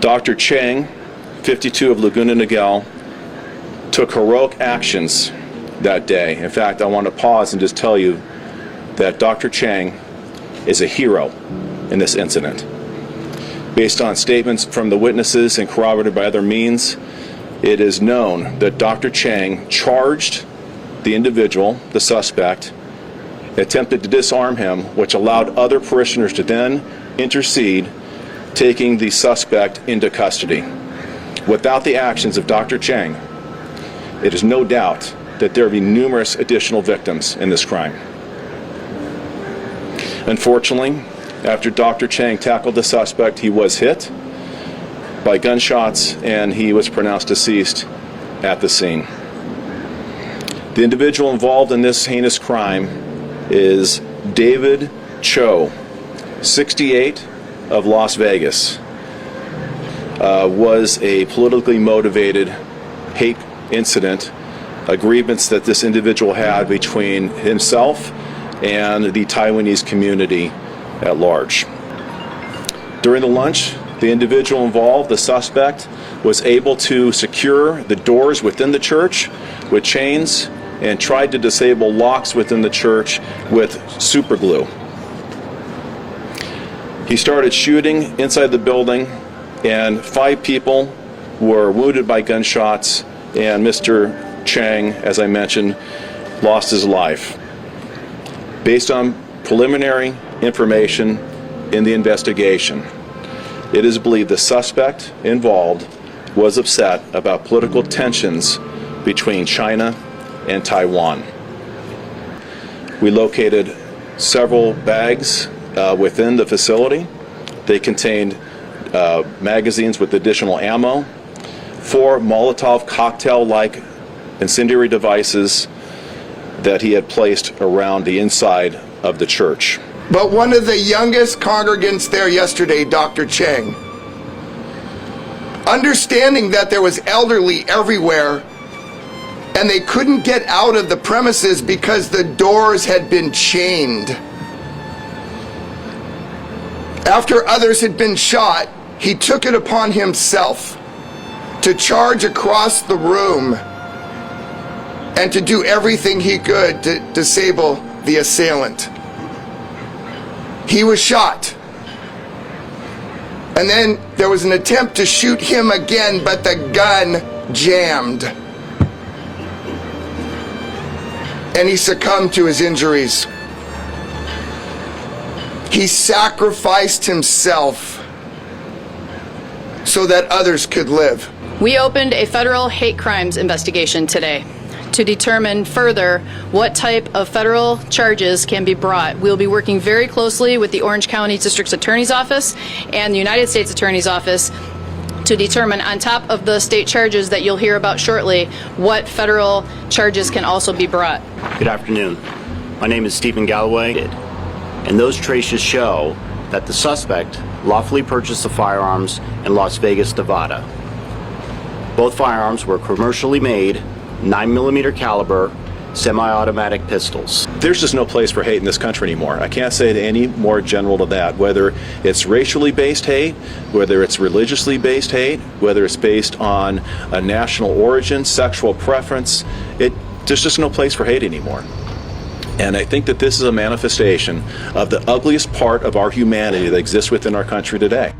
Dr. Cheng, 52 of Laguna Niguel, took heroic actions that day. In fact, I want to pause and just tell you that Dr. Cheng is a hero in this incident. Based on statements from the witnesses and corroborated by other means, it is known that Dr. Cheng charged the individual, the suspect, attempted to disarm him, which allowed other parishioners to then intercede, taking the suspect into custody. Without the actions of Dr. Cheng, it is no doubt that there will be numerous additional victims in this crime. Unfortunately, after Dr. Cheng tackled the suspect, he was hit by gunshots and he was pronounced deceased at the scene. The individual involved in this heinous crime is David Cho, 68, of Las Vegas. Was a politically motivated hate incident, a grievance that this individual had between himself and the Taiwanese community at large. During the lunch, the individual involved, the suspect, was able to secure the doors within the church with chains and tried to disable locks within the church with super glue. He started shooting inside the building, and 5 people were wounded by gunshots, and Mr. Cheng, as I mentioned, lost his life. Based on preliminary information in the investigation, it is believed the suspect involved was upset about political tensions between China and Taiwan. We located several bags within the facility. They contained magazines with additional ammo, 4 Molotov cocktail-like incendiary devices that he had placed around the inside of the church. But one of the youngest congregants there yesterday, Dr. Cheng, understanding that there was elderly everywhere and they couldn't get out of the premises because the doors had been chained. After others had been shot, he took it upon himself to charge across the room and to do everything he could to disable the assailant. He was shot. And then there was an attempt to shoot him again, but the gun jammed. And he succumbed to his injuries. He sacrificed himself so that others could live. We opened a federal hate crimes investigation today to determine further what type of federal charges can be brought. We'll be working very closely with the Orange County District Attorney's Office and the United States Attorney's Office to determine, on top of the state charges that you'll hear about shortly, what federal charges can also be brought. Good afternoon. My name is Stephen Galloway, and those traces show that the suspect lawfully purchased the firearms in Las Vegas, Nevada. Both firearms were commercially made 9mm caliber semi-automatic pistols. There's just no place for hate in this country anymore. I can't say it any more general to that. Whether it's racially based hate, whether it's religiously based hate, whether it's based on a national origin, sexual preference, there's just no place for hate anymore. And I think that this is a manifestation of the ugliest part of our humanity that exists within our country today.